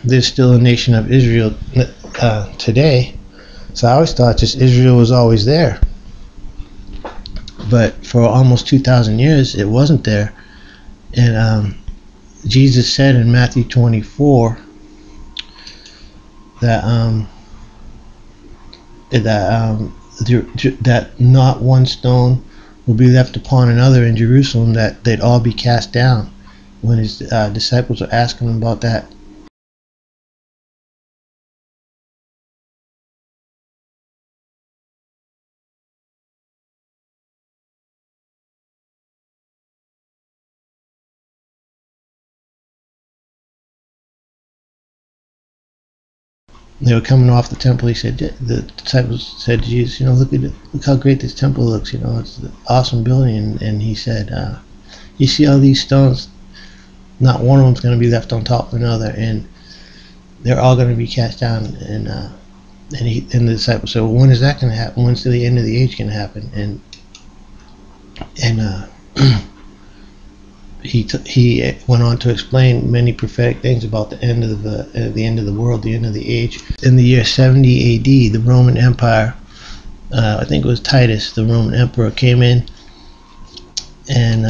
there's still a nation of Israel today. So I always thought just Israel was always there. But for almost 2,000 years, it wasn't there. And Jesus said in Matthew 24 that that not one stone will be left upon another in Jerusalem, that they'd all be cast down. When his disciples were asking him about that, they were coming off the temple. He said, the disciples said to Jesus, look how great this temple looks. It's an awesome building. And he said, you see all these stones? Not one of them's going to be left on top of another, and they're all going to be cast down. And the disciples said, well, when is that going to happen? When's the end of the age going to happen? And he went on to explain many prophetic things about the end of the world, the end of the age. In the year 70 A.D., the Roman Empire, I think it was Titus, the Roman emperor, came in, and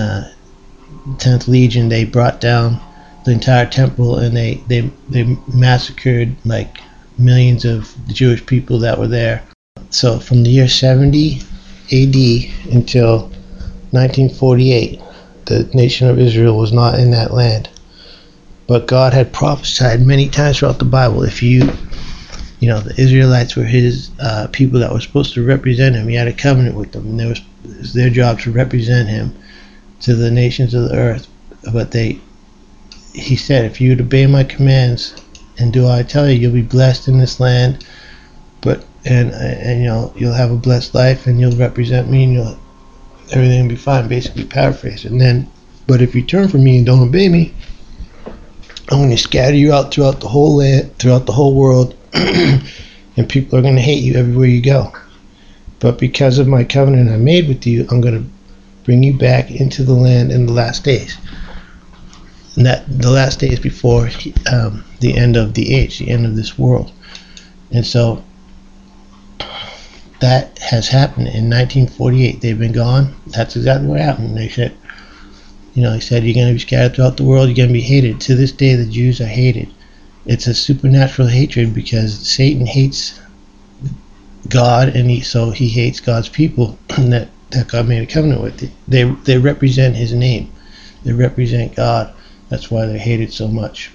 10th Legion, they brought down the entire temple, and they massacred like millions of the Jewish people that were there. So from the year 70 A.D. until 1948, the nation of Israel was not in that land. But God had prophesied many times throughout the Bible, if the Israelites were his people that were supposed to represent him. He had a covenant with them, and it was their job to represent him to the nations of the earth. But he said, if you would obey my commands and do what I tell you, you'll be blessed in this land. And you'll have a blessed life, and you'll represent me, and everything will be fine. Basically, paraphrase. And then, but if you turn from me and don't obey me, I'm going to scatter you out throughout the whole land, throughout the whole world, and people are going to hate you everywhere you go. But because of my covenant I made with you, I'm going to bring you back into the land in the last days. And that the last days before the end of the age, the end of this world. And so that has happened in 1948. They've been gone. That's exactly what happened. They said, he said, you're going to be scattered throughout the world. You're going to be hated. To this day, the Jews are hated. It's a supernatural hatred because Satan hates God, and so he hates God's people that God made a covenant with. They represent his name. They represent God. That's why they're hated so much.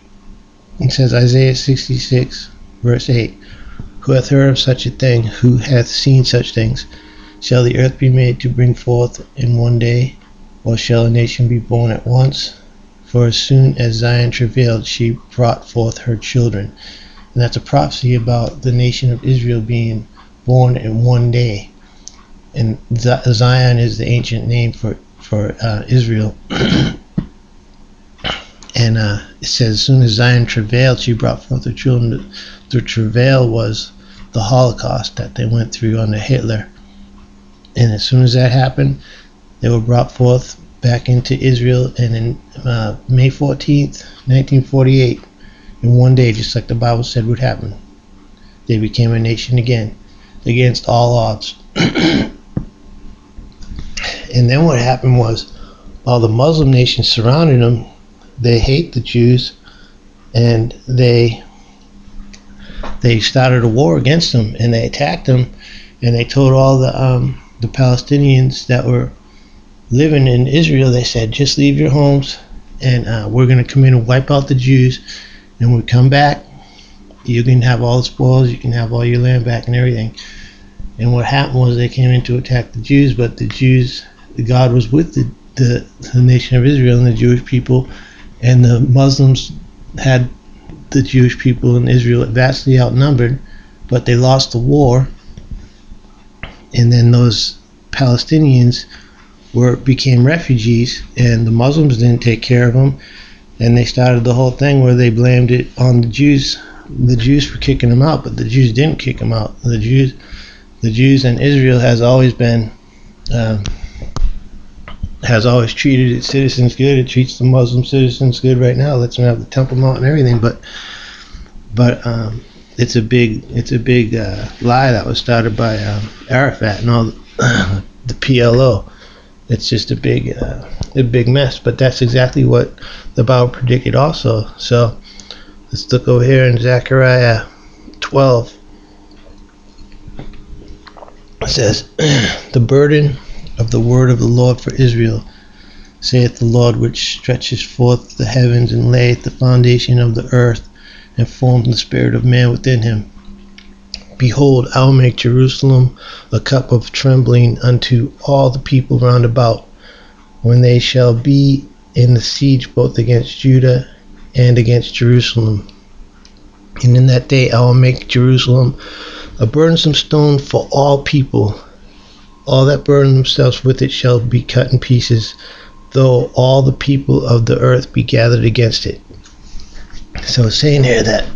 It says, Isaiah 66, verse 8, who hath heard of such a thing? Who hath seen such things? Shall the earth be made to bring forth in one day? Or shall a nation be born at once? For as soon as Zion travailed, she brought forth her children. And that's a prophecy about the nation of Israel being born in one day. And Zion is the ancient name for Israel. And it says, as soon as Zion travailed, she brought forth her children. The travail was the Holocaust that they went through under Hitler. And as soon as that happened, they were brought forth back into Israel. And in May 14th, 1948, in one day, just like the Bible said would happen, they became a nation again, against all odds. And then what happened was, while the Muslim nations surrounded them, they hate the Jews, and they started a war against them, and they attacked them, and they told all the Palestinians that were living in Israel, they said, just leave your homes, and we're going to come in and wipe out the Jews, and when we come back, you can have all the spoils, you can have all your land back and everything. And what happened was they came in to attack the Jews, but the Jews, God was with the nation of Israel and the Jewish people, and the Muslims had the Jewish people in Israel vastly outnumbered, but they lost the war, and then those Palestinians became refugees, and the Muslims didn't take care of them, and they started the whole thing where they blamed it on the Jews for kicking them out, but the Jews didn't kick them out. The Jews and Israel has always been has always treated its citizens good. It treats the Muslim citizens good right now, lets them have the Temple Mount and everything. But But it's a big lie that was started by Arafat and all the PLO. It's just a big mess. But that's exactly what the Bible predicted also. So let's look over here in Zechariah 12. It says, "The burden of the word of the Lord for Israel, saith the Lord, which stretches forth the heavens and layeth the foundation of the earth, and formed the spirit of man within him. Behold, I will make Jerusalem a cup of trembling unto all the people round about, when they shall be in the siege both against Judah and against Jerusalem. And in that day I will make Jerusalem a burdensome stone for all people. All that burden themselves with it shall be cut in pieces, though all the people of the earth be gathered against it." So it's saying here that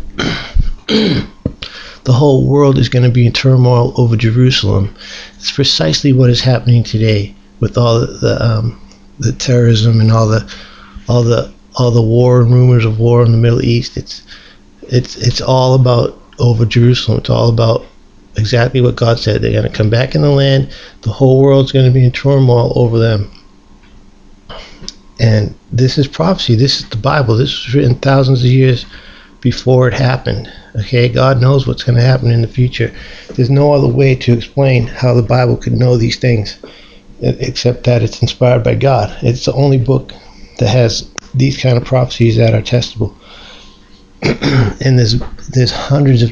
the whole world is going to be in turmoil over Jerusalem. It's precisely what is happening today with all the terrorism and all the war and rumors of war in the Middle East. It's all about over Jerusalem. It's all about exactly what God said. They're going to come back in the land. The whole world's going to be in turmoil over them. And this is prophecy. This is the Bible. This was written thousands of years before it happened. Okay, God knows what's going to happen in the future. There's no other way to explain how the Bible could know these things except that it's inspired by God. It's the only book that has these kind of prophecies that are testable. And there's hundreds of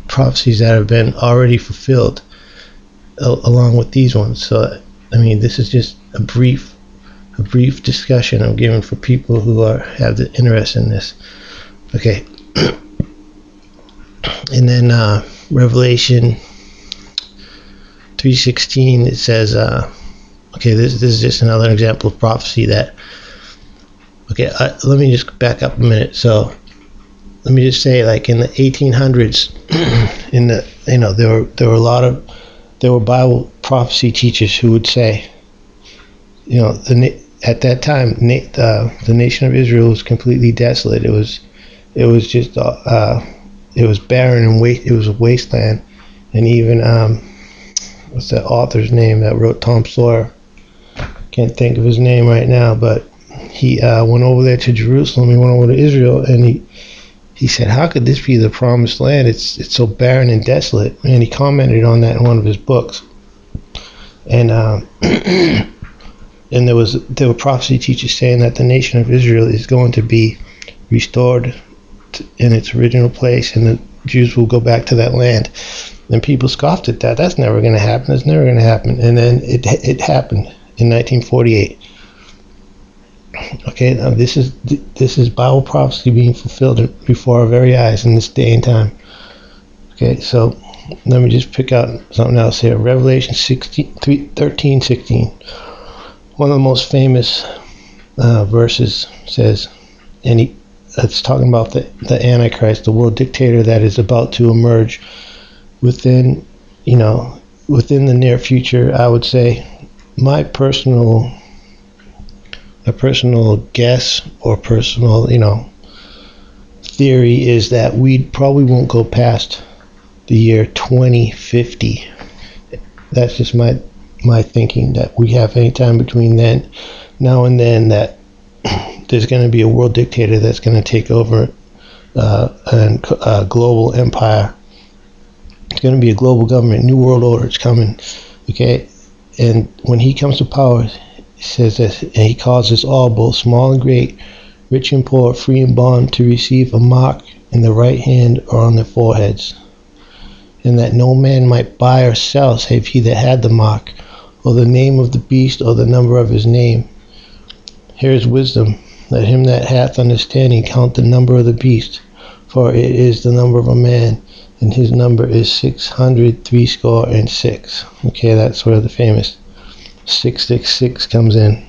prophecies that have been already fulfilled along with these ones. So I mean, this is just a brief discussion I'm giving for people who have the interest in this. Okay. And then Revelation 3:16, it says, okay, this is just another example of prophecy that, okay, let me just back up a minute. So let me just say, like in the 1800s, there were Bible prophecy teachers who would say, at that time, the nation of Israel was completely desolate. It was just it was barren and it was a wasteland. And even what's that author's name that wrote Tom Sawyer? Can't think of his name right now, but he went over there to Jerusalem. He went over to Israel, and he said, "How could this be the promised land? It's so barren and desolate." And he commented on that in one of his books. And and there were prophecy teachers saying that the nation of Israel is going to be restored in its original place, and the Jews will go back to that land. And people scoffed at that. That's never going to happen. It's never going to happen. And then it happened in 1948. Okay, now this is Bible prophecy being fulfilled before our very eyes in this day and time. Okay, so let me just pick out something else here. Revelation 13:16. One of the most famous verses says, and it's talking about the Antichrist, the world dictator that is about to emerge within the near future. I would say my personal guess or personal theory is that we probably won't go past the year 2050. That's just my thinking, that we have any time between now and then that there's going to be a world dictator that's going to take over a global empire. It's going to be a global government, new world order. It's coming. Okay, and when he comes to power, he says that, and he causes all, both small and great, rich and poor, free and bond, to receive a mark in the right hand or on their foreheads, and that no man might buy or sell save he that had the mark, or the name of the beast, or the number of his name. Here is wisdom. Let him that hath understanding count the number of the beast, for it is the number of a man, and his number is 666. Okay, that's where the famous 666 comes in.